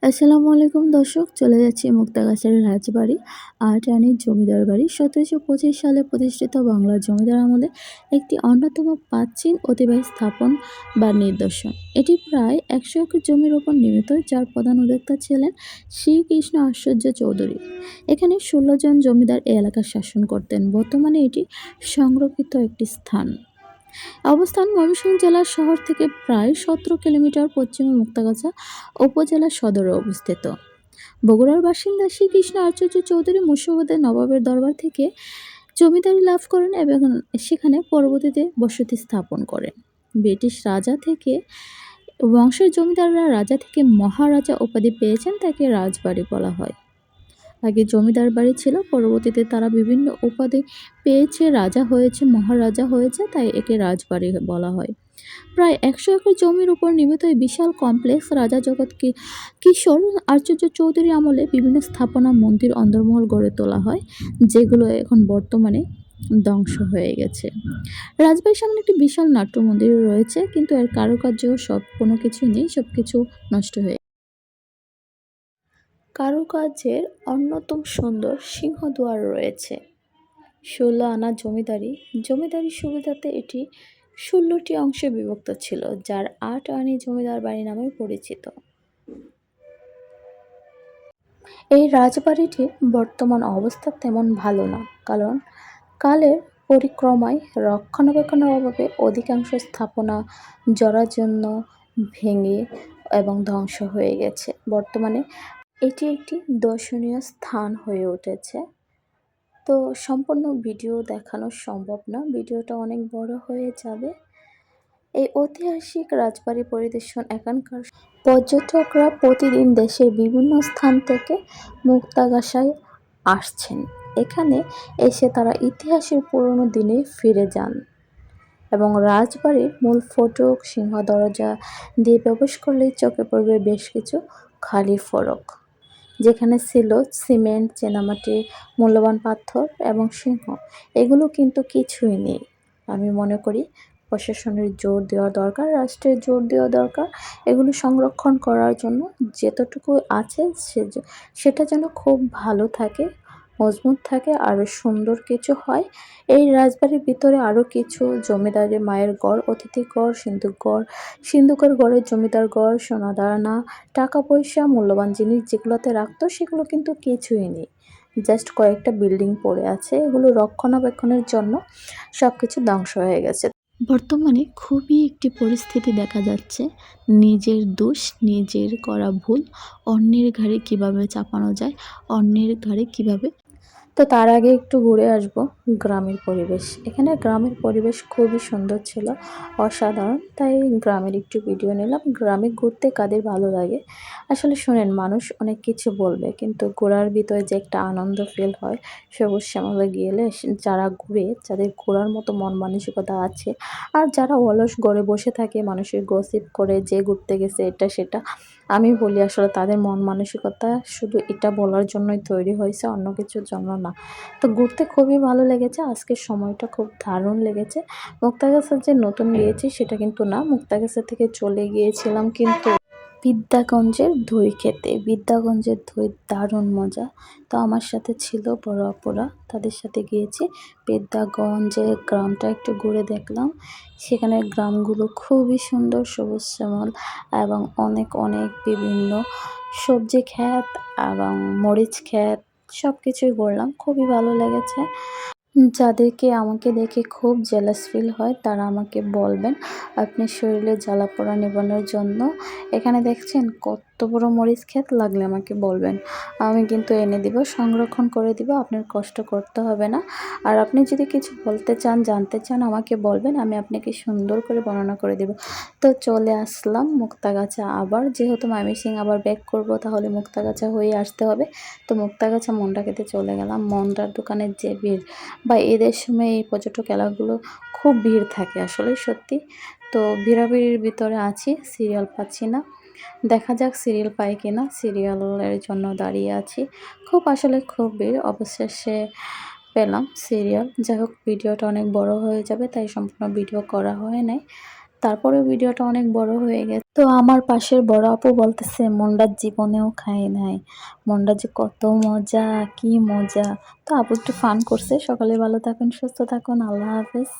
আসসালামু আলাইকুম দর্শক, চলে যাচ্ছি মুক্তাগাছার রাজবাড়ি আট রানীর জমিদার বাড়ি। ১৭২৫ সালে প্রতিষ্ঠিত বাংলার জমিদার আমলে একটি অন্যতম প্রাচীন অতিবাহী স্থাপন বা নিদর্শন। এটি প্রায় ১০০ একর জমির ওপর নির্মিত, যার প্রধান উদ্যোক্তা ছিলেন শ্রীকৃষ্ণ আশ্চর্য চৌধুরী। এখানে ১৬ জন জমিদার এ এলাকা শাসন করতেন। বর্তমানে এটি সংরক্ষিত একটি স্থান। অবস্থান: ময়মনসিংহ জেলার শহর থেকে প্রায় ১৭ কিলোমিটার পশ্চিমে মুক্তাগাছা উপজেলা সদরে অবস্থিত। বগুড়ার বাসিন্দা শ্রীকৃষ্ণ আচার্য চৌধুরী মুর্শিদাবাদের নবাবের দরবার থেকে জমিদারি লাভ করেন এবং সেখানে পরবর্তীতে বসতি স্থাপন করেন। ব্রিটিশ রাজা থেকে বংশের জমিদাররা রাজা থেকে মহারাজা উপাধি পেয়েছেন, তাকে রাজবাড়ি বলা হয়। আগে জমিদার বাড়ি ছিল, পরবর্তীতে তারা বিভিন্ন উপাধি পেয়েছে, রাজা হয়েছে, মহারাজা হয়েছে, তাই একে রাজবাড়ি বলা হয়। প্রায় ১০০ একর জমির উপর নির্মিত এই বিশাল কমপ্লেক্স রাজা জগৎ কিশোর আচার্য চৌধুরী আমলে বিভিন্ন স্থাপনা, মন্দির, অন্দরমহল গড়ে তোলা হয়, যেগুলো এখন বর্তমানে ধ্বংস হয়ে গেছে। রাজবাড়ির সামনে একটি বিশাল নাট্য মন্দির রয়েছে, কিন্তু এর কারুকার্য কোনো কিছু নেই, সবকিছু নষ্ট হয়ে। কারুকার্যের অন্যতম সুন্দর সিংহদুয়ার রয়েছে। ১৬ আনা জমিদারি সুবিধাতে এটি ১৬টি অংশে বিভক্ত ছিল, যার ৮ আনি জমিদার বাড়ি নামে পরিচিত। এই রাজবাড়িটির বর্তমান অবস্থা তেমন ভালো না, কারণ কালের পরিক্রমায় রক্ষণাবেক্ষণের অভাবে অধিকাংশ স্থাপনা জরাজীর্ণ, ভেঙে এবং ধ্বংস হয়ে গেছে। বর্তমানে এটি একটি দর্শনীয় স্থান হয়ে উঠেছে। তো সম্পূর্ণ ভিডিও দেখানো সম্ভব না, ভিডিওটা অনেক বড় হয়ে যাবে। এই ঐতিহাসিক রাজবাড়ি পরিদর্শন এখানকার পর্যটকরা প্রতিদিন দেশের বিভিন্ন স্থান থেকে মুক্তাগাছায় আসছেন। এখানে এসে তারা ইতিহাসের পুরনো দিনে ফিরে যান এবং রাজবাড়ির মূল ফটক, সিংহ দরজা দিয়ে প্রবেশ করলেই চোখে পড়বে বেশ কিছু খালি ফলক, যেখানে ছিল সিমেন্ট, চীনামাটি, মূল্যবান পাথর এবং সিংহ। এগুলো কিন্তু কিছুই নেই। আমি মনে করি প্রশাসনের জোর দেওয়া দরকার, রাষ্ট্রের জোর দেওয়া দরকার, এগুলো সংরক্ষণ করার জন্য। যেতটুকু আছে সেটা যেন খুব ভালো থাকে, মজবুত থাকে, আরও সুন্দর কিছু হয়। এই রাজবাড়ির ভিতরে আরও কিছু জমিদারের মায়ের গড়, অতিথি গড়, সিন্ধুকের গড়ের জমিদার গড়, সোনাদানা, টাকা পয়সা, মূল্যবান জিনিস যেগুলোতে রাখতো, সেগুলো কিন্তু কিছুই নেই। জাস্ট কয়েকটা বিল্ডিং পড়ে আছে, এগুলো রক্ষণাবেক্ষণের জন্য সব কিছু ধ্বংস হয়ে গেছে। বর্তমানে খুবই একটি পরিস্থিতি দেখা যাচ্ছে, নিজের দোষ, নিজের করা ভুল অন্যের ঘাড়ে কিভাবে চাপানো যায়, অন্যের ঘাড়ে কিভাবে। তো তার আগে একটু ঘুরে আসব গ্রামের পরিবেশ। এখানে গ্রামের পরিবেশ খুবই সুন্দর ছিল, অসাধারণ, তাই গ্রামের একটু ভিডিও নিলাম। গ্রামে ঘুরতে কাদের ভালো লাগে? আসলে শোনেন, মানুষ অনেক কিছু বলবে, কিন্তু ঘোরার ভিতরে যে একটা আনন্দ ফিল হয়, সবুজ শ্যামলে গেলে যারা ঘুরে, যাদের ঘোরার মতো মন মানসিকতা আছে, আর যারা অলস ঘরে বসে থাকে, মানুষের গসিপ করে যে ঘুরতে গেছে এটা সেটা, আমি বলি আসলে তাদের মন মানসিকতা শুধু এটা বলার জন্যই তৈরি হয়েছে, অন্য কিছুর জন্য না। তো ঘুরতে খুবই ভালো লেগেছে, আজকের সময়টা খুব দারুণ লেগেছে। মুক্তাগাছা যে নতুন গিয়েছি সেটা কিন্তু না, মুক্তাগাছা থেকে চলে গিয়েছিলাম কিন্তু বিদ্যাগঞ্জের দই খেতে। বিদ্যাগঞ্জের দই দারুণ মজা। তো আমার সাথে ছিল বড় আপুরা, তাদের সাথে গিয়েছি। বিদ্যাগঞ্জের গ্রামটা একটু ঘুরে দেখলাম। সেখানে গ্রামগুলো খুবই সুন্দর, সবুজ শ্যামল এবং অনেক অনেক বিভিন্ন সবজি ক্ষেত এবং মরিচ ক্ষেত, সব কিছুই ঘুরলাম, খুবই ভালো লেগেছে। যাদেরকে আমাকে দেখে খুব জেলাস ফিল হয়, তারা আমাকে বলবেন আপনার শরীরে জ্বালাপোড়া নিবানোর জন্য। এখানে দেখছেন কত বড় মরিচ ক্ষেত, লাগলে আমাকে বলবেন, আমি কিন্তু এনে দিব, সংরক্ষণ করে দিব, আপনার কষ্ট করতে হবে না। আর আপনি যদি কিছু বলতে চান, জানতে চান, আমাকে বলবেন, আমি আপনাকে সুন্দর করে বর্ণনা করে দেব। তো চলে আসলাম মুক্তাগাছা আবার, যেহেতু ময়মনসিংহ আবার ব্যাক করব, তাহলে মুক্তাগাছা হয়ে আসতে হবে। তো মুক্তাগাছা মন্ডা খেতে চলে গেলাম। মন্ডার দোকানের যে ভিড়, বা ঈদের সময় এই পর্যটক এলাকাগুলো খুব ভিড় থাকে, আসলে সত্যি। তো ভিড়াভিড়ির ভিতরে আছি, সিরিয়াল পাচ্ছি না, দেখা যাক সিরিয়াল পাই কিনা, সিরিয়ালের জন্য দাঁড়িয়ে আছি। আসলে খুব ভিড়, অবশেষে পেলাম সিরিয়াল। যাই হোক, ভিডিওটা অনেক বড় হয়ে যাবে, তাই সম্পূর্ণ ভিডিও করা হয় নাই। তারপরেও ভিডিওটা অনেক বড় হয়ে গেছে। তো আমার পাশের বড় আপু বলতেছে মন্ডা জীবনেও খায় নাই। মন্ডা যে কত মজা, কি মজা। তো আপু একটু ফান করছে। সকালে ভালো থাকুন, সুস্থ থাকুন। আল্লাহ হাফেজ।